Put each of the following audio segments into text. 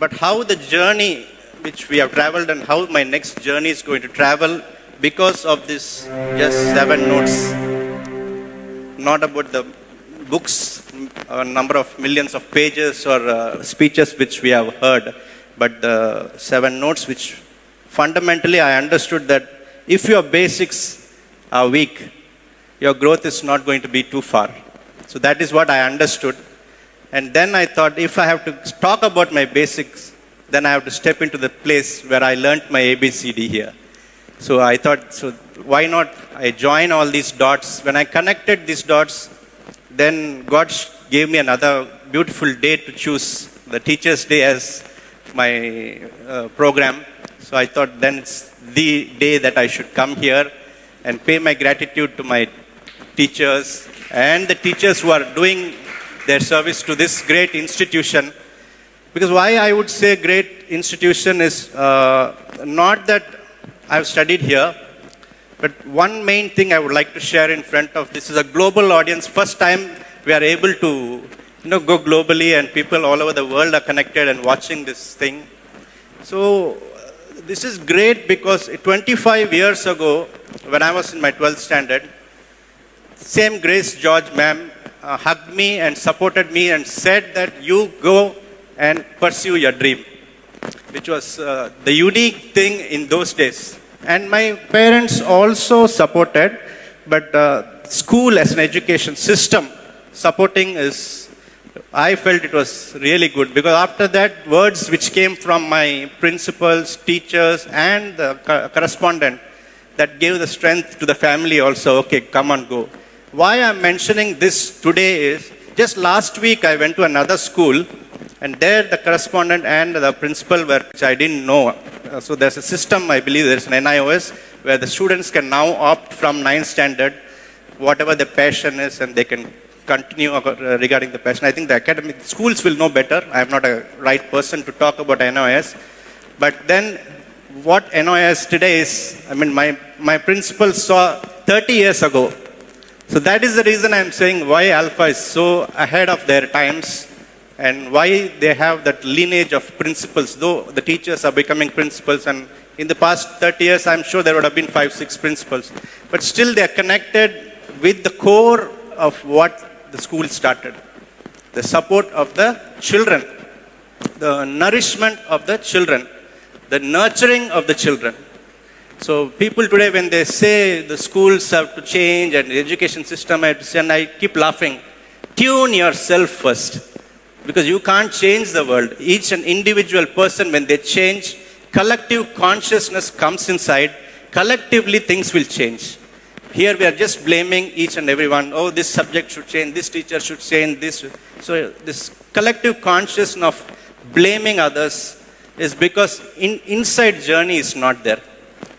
but how the journey which we have traveled and how my next journey is going to travel because of this just 7 notes, not about the books, a number of millions of pages or speeches which we have heard, but the 7 notes which fundamentally I understood that if your basics are weak, your growth is not going to be too far. So that is what I understood. And then I thought, if I have to talk about my basics, then I have to step into the place where I learnt my ABCD here. So I thought, so why not I join all these dots. When I connected these dots, then God gave me another beautiful day to choose the Teacher's Day as my program. So I thought then it's the day that I should come here and pay my gratitude to my teachers and the teachers who are doing their service to this great institution. Because why I would say great institution is not that I've studied here, but one main thing I would like to share in front of this is a global audience. First time we are able to go globally and people all over the world are connected and watching this thing. So this is great because 25 years ago, when I was in my 12th standard, same Grace George ma'am hugged me and supported me and said that you go and pursue your dream, which was the unique thing in those days. And my parents also supported, but school as an education system supporting is, I felt it was really good, because after that, words which came from my principals, teachers, and the correspondent, that gave the strength to the family also. Okay, come on, go. Why I'm mentioning this today is, just last week I went to another school, and there the correspondent and the principal were, which I didn't know. So there's a system, I believe there's an NIOS, where the students can now opt from 9th standard, whatever their passion is, and they can continue regarding the passion. I think the academic schools will know better. I'm not a right person to talk about NIOS. But then what NIOS today is, I mean, my principal saw 30 years ago. So that is the reason I'm saying why Alpha is so ahead of their times and why they have that lineage of principals, though the teachers are becoming principals, and in the past 30 years, I'm sure there would have been 5, 6 principals. But still they are connected with the core of what the school started. The support of the children, the nourishment of the children, the nurturing of the children. So people today, when they say the schools have to change and the education system have to change, and I keep laughing, tune yourself first. Because you can't change the world. Each and individual person, when they change, collective consciousness comes inside. Collectively, things will change. Here we are just blaming each and everyone. Oh, this subject should change, this teacher should change, this. So this collective consciousness of blaming others is because inside journey is not there.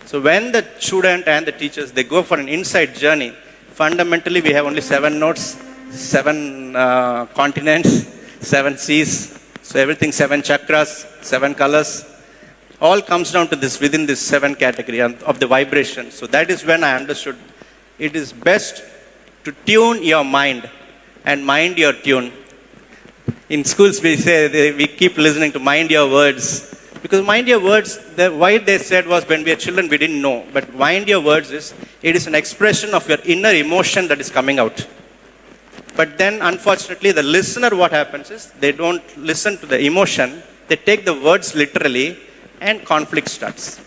So when the student and the teachers, they go for an inside journey, fundamentally we have only 7 notes, 7 continents, 7 seas, so everything 7 chakras, 7 colors, all comes down to this, within this 7 category of the vibration. So that is when I understood it is best to tune your mind and mind your tune. In schools we say, we keep listening to mind your words, because mind your words, why they said was when we were children we didn't know, but mind your words is, it is an expression of your inner emotion that is coming out. But then, unfortunately, the listener, what happens is, they don't listen to the emotion, they take the words literally, and conflict starts.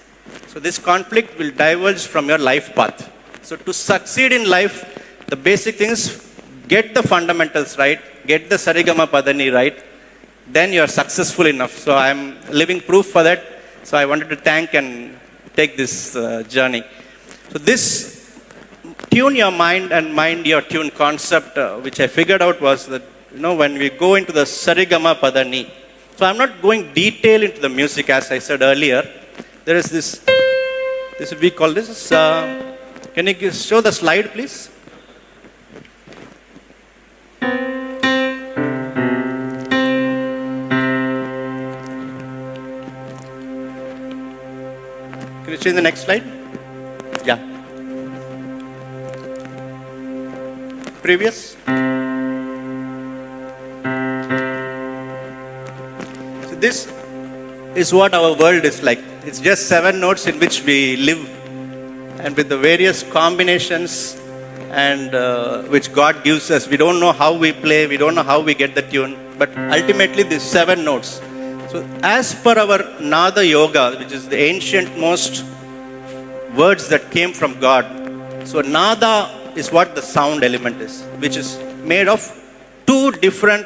So this conflict will diverge from your life path. So to succeed in life, the basic thing is, get the fundamentals right, get the Sarigama Padani right, then you are successful enough. So I am living proof for that. So I wanted to thank and take this journey. So this tune your mind and mind your tune concept, which I figured out was that, when we go into the Sarigama Padani. So I'm not going detail into the music, as I said earlier. There is this we call this, can you show the slide, please? Can you change the next slide? Yeah. Previous. So this is what our world is like. It's just 7 notes in which we live, and with the various combinations and which God gives us. We don't know how we play, we don't know how we get the tune, but ultimately these 7 notes. So as per our Nada Yoga, which is the ancient most words that came from God. So Nada is what the sound element is, which is made of 2 different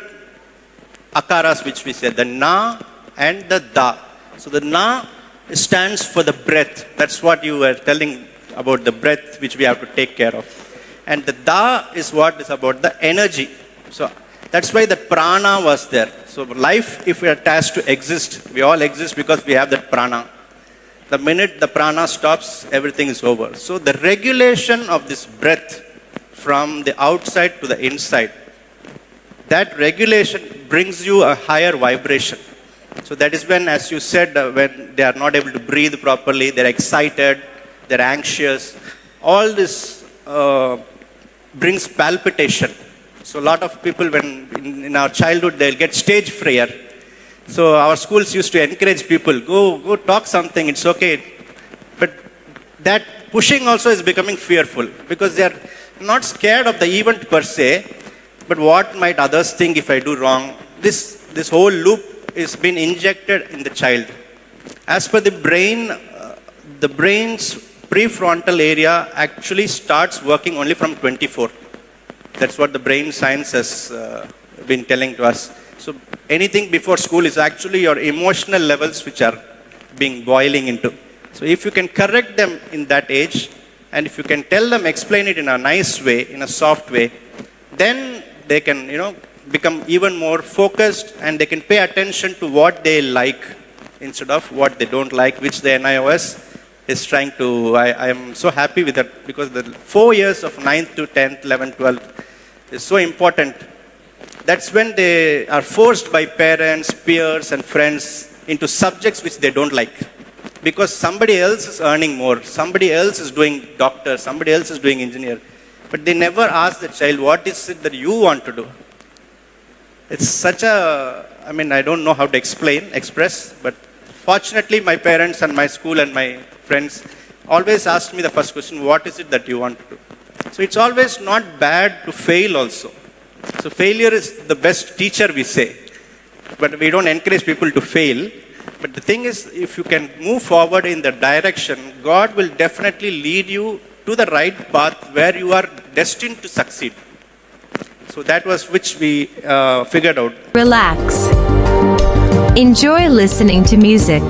akaras, which we said, the Na and the Da. So the Na stands for the breath. That's what you were telling about the breath, which we have to take care of. And the Da is what is about the energy. So that's why the prana was there. So life, if we are tasked to exist, we all exist because we have that prana. The minute the prana stops, everything is over. So the regulation of this breath from the outside to the inside, that regulation brings you a higher vibration. So that is when, as you said, when they are not able to breathe properly, they're excited, they're anxious. All this brings palpitation. So a lot of people, when in our childhood, they'll get stage fear. So our schools used to encourage people, go talk something, it's okay. But that pushing also is becoming fearful, because they are not scared of the event per se, but what might others think if I do wrong. This whole loop is being injected in the child. As per the brain, the brain's prefrontal area actually starts working only from 24. That's what the brain science has been telling to us. So anything before school is actually your emotional levels which are being boiling into. So if you can correct them in that age, and if you can tell them, explain it in a nice way, in a soft way, then they can, become even more focused, and they can pay attention to what they like instead of what they don't like, which the NIOS is trying to. I am so happy with that, because the 4 years of 9th to 10th, 11th, 12th is so important. That's when they are forced by parents, peers, and friends into subjects which they don't like. Because somebody else is earning more, somebody else is doing doctor, somebody else is doing engineer. But they never ask the child, what is it that you want to do? It's such a, I don't know how to express, but fortunately my parents and my school and my friends always asked me the first question, what is it that you want to do? So it's always not bad to fail also. So failure is the best teacher, we say. But we don't encourage people to fail. But the thing is, if you can move forward in the direction, God will definitely lead you to the right path where you are destined to succeed. So that was which we figured out. Relax. Enjoy listening to music.